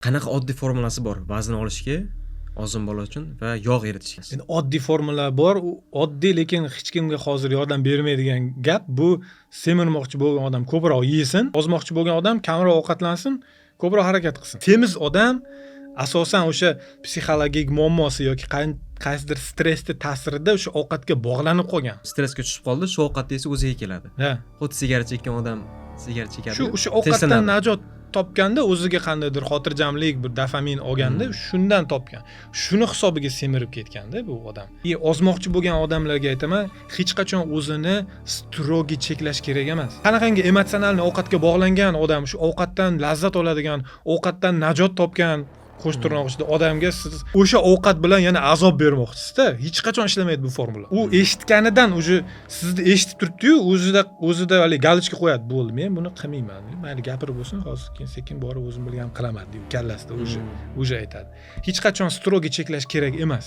Qanaqa oddiy formulasi bor vazn olishga, ozon bola uchun va yog' eritishga? Endi oddiy formula bor, u oddiy, lekin hech kimga hozir yordam bermaydigan gap. Bu semirmoqchi bo'lgan odam ko'proq yesin, ozmoqchi bo'lgan odam kamroq ovqatlansin, ko'proq harakat qilsin. Semiz odam asosan o'sha psixologik muammosi yoki qaysidir stressni ta'sirida o'sha ovqatga bog'lanib qolgan. Stressga tushib qoldi, shu ovqatni esa o'ziga keladi. Ha. Xuddi sigara chekkan odam sigara chekadi. Shu o'sha ovqatdan najot topganda, o'ziga qandaydir xotirjamlik, bir dopamin olganda, shundan topgan. Shuni hisobiga semirib ketganda bu odam. Ozmoqchi bo'lgan odamlarga aytaman, hech qachon o'zini strogi cheklash kerak emas. Qanaqangi emotsional ovqatga bog'langan odam, shu ovqatdan lazzat oladigan, ovqatdan najot topgan qo'sh tirnoq ichida odamga siz o'sha ovqat bilan yana azob bermoqchisizda, hech qachon ishlamaydi bu formula. U eshitganidan уже sizni eshitib turibdi-yu, o'zida hali galochka qo'yadi, bo'ldi, men buni qilmayman. Mayli gapirib bo'lsin, hozir sekin borib o'zim bilgan qilaman deb kallasida уже aytadi. Hech qachon strogi cheklash kerak emas.